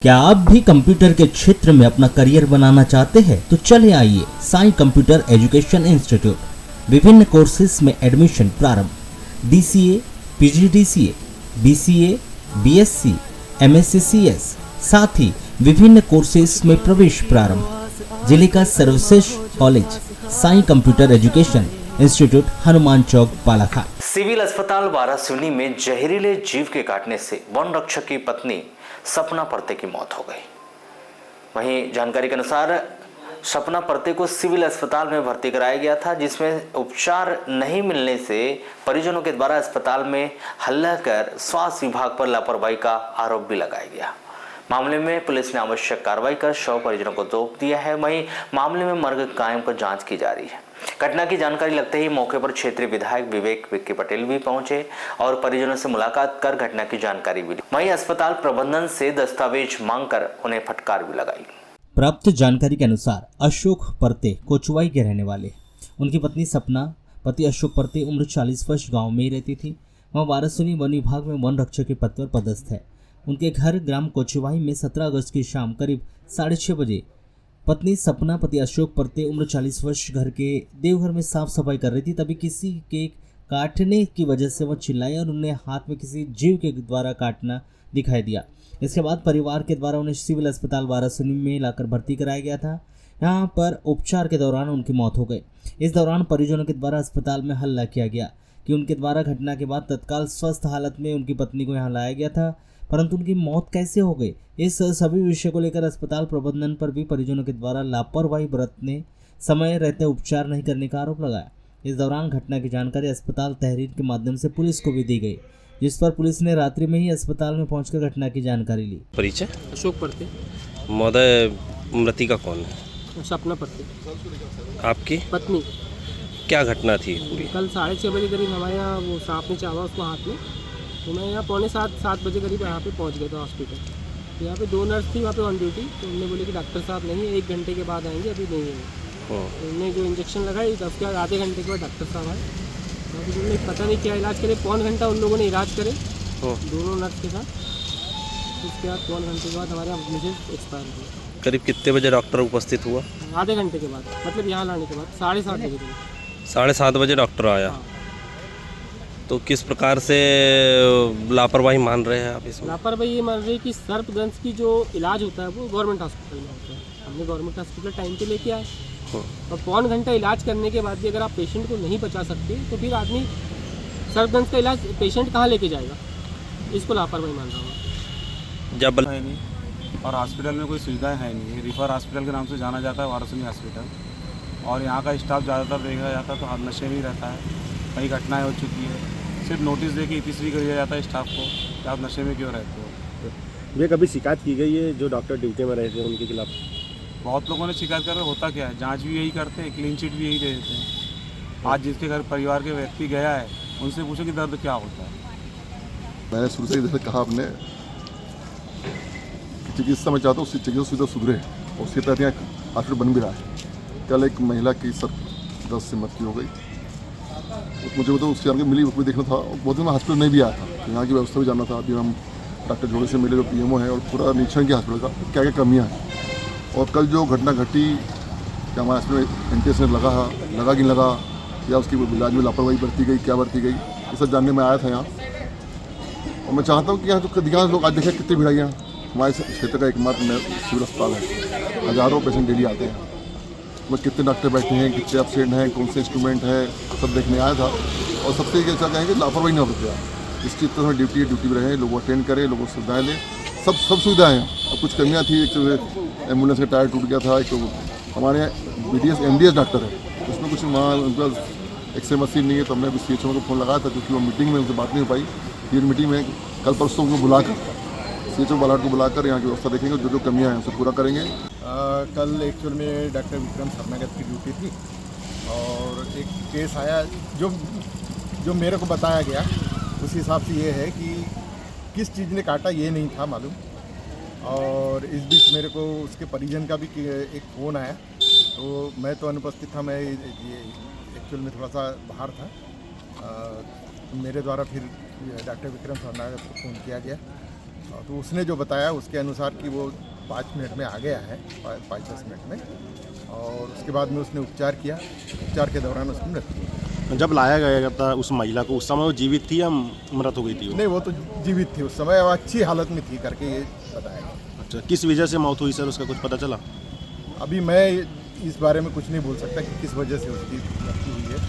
क्या आप भी कंप्यूटर के क्षेत्र में अपना करियर बनाना चाहते हैं? तो चले आइए साईं कंप्यूटर एजुकेशन इंस्टीट्यूट। विभिन्न कोर्सेज में एडमिशन प्रारंभ। DCA, PGDCA, BCA, BSc, MSc, साथ ही विभिन्न कोर्सेज में प्रवेश प्रारंभ। जिले का सर्वश्रेष्ठ college Sai computer education institute, Hanuman Chowk, Balaghat. Civil अस्पताल वारासिवनी में जहरीले जीव के काटने से वन रक्षक की पत्नी सपना परते की मौत हो गई। वहीं जानकारी के अनुसार सपना परते को सिविल अस्पताल में भर्ती कराया गया था, जिसमें उपचार नहीं मिलने से परिजनों के द्वारा अस्पताल में हल्ला कर स्वास्थ्य विभाग पर लापरवाही का आरोप भी लगाया गया। मामले में पुलिस ने आवश्यक कार्रवाई कर शव परिजनों को सौंप दिया है। वहीं मामले में मर्ग कायम कर जांच की जा रही है। घटना की जानकारी लगते ही मौके पर क्षेत्रीय विधायक विवेक विक्की पटेल भी पहुंचे और परिजनों से मुलाकात कर घटना की जानकारी भी ली। वहीं अस्पताल प्रबंधन से दस्तावेज मांगकर उन्हें फटकार भी लगाई। प्राप्त जानकारी के अनुसार अशोक परते कोचवाई के रहने वाले, उनकी पत्नी सपना, पति अशोक परते उम्र 40 वर्ष गाँव में ही रहती थी। वह वारासिवनी वन विभाग में वन रक्षक के पद पर पदस्थ है। उनके घर ग्राम कोचवाई में 17 अगस्त की शाम करीब 6:30 बजे पत्नी सपना, पति अशोक परते उम्र 40 वर्ष घर के देवघर में साफ सफाई कर रही थी। तभी किसी के काटने की वजह से वह चिल्लाई और उन्हें हाथ में किसी जीव के द्वारा काटना दिखाई दिया। इसके बाद परिवार के द्वारा उन्हें सिविल अस्पताल वारासिवनी में लाकर भर्ती कराया गया था। यहाँ पर उपचार के दौरान उनकी मौत हो गई। इस दौरान परिजनों के द्वारा अस्पताल में हल्ला किया गया कि उनके द्वारा घटना के बाद तत्काल स्वस्थ हालत में उनकी पत्नी को यहाँ लाया गया था, परंतु उनकी मौत कैसे हो गई, इस सभी विषय को लेकर अस्पताल प्रबंधन पर भी परिजनों के द्वारा लापरवाही बरतने, समय रहते उपचार नहीं करने का आरोप लगाया। इस दौरान घटना की जानकारी अस्पताल तहरीर के माध्यम से पुलिस को भी दी गई, जिस पर पुलिस ने रात्रि में ही अस्पताल में पहुंचकर घटना की जानकारी ली। परिचय अशोक परते। महोदय, मृतिका कौन है? सपना परते आपकी पत्नी। क्या घटना थी पूरी? कल 6:30 बजे करीब हमारे यहाँ वो सांप ने चावा उसको हाथ में, तो मैं यहाँ 6:45-7 बजे करीब यहाँ पे पहुँच गया था हॉस्पिटल। तो यहाँ पे 2 नर्स थी वहाँ पे ऑन ड्यूटी, तो उन्होंने बोले कि डॉक्टर साहब नहीं है, 1 घंटे के बाद आएंगे, अभी नहीं है। तो उन्होंने जो इंजेक्शन लगाई, उसके बाद आधे घंटे के बाद डॉक्टर साहब आए। तो अभी उन्होंने पता नहीं क्या इलाज करे, 1.25 घंटा उन लोगों ने इलाज करे दोनों नर्स के साथ। उसके बाद 1.25 घंटे के बाद हमारे यहाँ मुझे एक्सपायर हुआ। करीब कितने बजे डॉक्टर उपस्थित हुआ? आधे घंटे के बाद, मतलब यहाँ लाने के बाद 7:30 बजे। 7:30 बजे डॉक्टर आया। हाँ। तो किस प्रकार से लापरवाही मान रहे हैं आप इसमें? लापरवाही ये मान रही है कि सर्पदंश की जो इलाज होता है वो गवर्नमेंट हॉस्पिटल में होता है। हमने गवर्नमेंट हॉस्पिटल टाइम पे लेके आए और 1.25 घंटा इलाज करने के बाद भी अगर आप पेशेंट को नहीं बचा सकते तो फिर आदमी सर्पदंश का इलाज पेशेंट कहाँ लेके जाएगा, इसको लापरवाही मान रहा हूँ। जब है नहीं और हॉस्पिटल में कोई सुविधाएं है नहीं। रिफर हॉस्पिटल के नाम से जाना जाता है वारासिवनी हॉस्पिटल, और यहाँ का स्टाफ ज़्यादातर देखा जाता है तो हर नशे में ही रहता है। कई घटनाएं हो चुकी है, सिर्फ नोटिस दे के तीसरी कर दिया जाता है स्टाफ को कि आप नशे में क्यों रहते हो। ये कभी शिकायत की गई है जो डॉक्टर ड्यूटी में रहते हैं उनके खिलाफ? बहुत लोगों ने शिकायत कर, होता क्या है, जांच भी यही करते हैं, क्लीन चिट भी यही दे देते हैं। आज जिसके घर परिवार के व्यक्ति गया है उनसे पूछो कि दर्द क्या होता है। मैंने शुरू से इधर कहा आपने चिकित्सा में चाहता हूँ उसकी चिकित्सा सुविधा सुधरे, और उसके तहत यहाँ हॉस्पिटल बन भी रहा है। कल एक महिला की सर्पदंश से मृत्यु हो गई, मुझे वो तो उसकी जानकारी मिली, उसमें देखना था। बहुत दिन में हॉस्पिटल नहीं भी आया था, तो यहाँ की व्यवस्था भी जानना था। अभी हम डॉक्टर जोड़े से मिले जो PMO है, और पूरा निरीक्षण किया हॉस्पिटल का क्या क्या कमियाँ हैं। और कल जो घटना घटी, क्या हमारे हॉस्पिटल में NTS लगा कि लगा, या उसकी इलाज में लापरवाही बरती गई, क्या बरती गई, ये सब जानने में आया था यहाँ। और मैं चाहता हूँ कि यहाँ तो अधिकांश लोग आज देखें कितनी भीड़ आई यहाँ। हमारे क्षेत्र का एकमात्र सिविल अस्पताल है, हज़ारों पेशेंट डेली आते हैं। मैं कितने डॉक्टर बैठे हैं, कितने एब्सेंट हैं, कौन से इंस्ट्रूमेंट है, सब देखने आया था। और सबसे अच्छा कहेंगे लापरवाही नहीं हो सकती। जिस चीज़ तरह ड्यूटी पे रहे, लोग अटेंड करें, लोगों को सुविधाएँ लें, सब सुविधाएँ हैं। अब कुछ कमियाँ थी, एक एम्बुलेंस का टायर टूट गया था, एक हमारे यहाँ BDS MDS डॉक्टर है, उसमें कुछ वहाँ उनके पास एक्सरे मशीन नहीं है, तो हमने अभी CHO को फ़ोन लगाया था, क्योंकि वो मीटिंग में उनसे बात नहीं हो पाई। ये मीटिंग में कल परसों उनको बुलाकर CHO बालाघाट को बुलाकर यहाँ की व्यवस्था देखेंगे, जो कमियाँ हैं उसे पूरा करेंगे। कल एक्चुअल में डॉक्टर विक्रम सरनागत की ड्यूटी थी, और एक केस आया जो मेरे को बताया गया, उस हिसाब से ये है कि किस चीज़ ने काटा ये नहीं था मालूम। और इस बीच मेरे को उसके परिजन का भी एक फ़ोन आया, तो मैं तो अनुपस्थित था, मैं ये एक्चुअल में थोड़ा सा बाहर था। मेरे द्वारा फिर डॉक्टर विक्रम सरनागत को फ़ोन किया गया, तो उसने जो बताया उसके अनुसार कि वो 5 मिनट में आ गया है, 5-10 मिनट में, और उसके बाद में उसने उपचार किया। उपचार के दौरान उसकी मृत्यु हो गई। जब लाया गया था उस महिला को, उस समय वो जीवित थी या मृत हो गई थी वो? नहीं, वो तो जीवित थी उस समय, वो अच्छी हालत में थी करके ये बताया गया। अच्छा, किस वजह से मौत हुई सर, उसका कुछ पता चला? अभी मैं इस बारे में कुछ नहीं बोल सकता कि किस वजह से उसकी मृत्यु हुई है।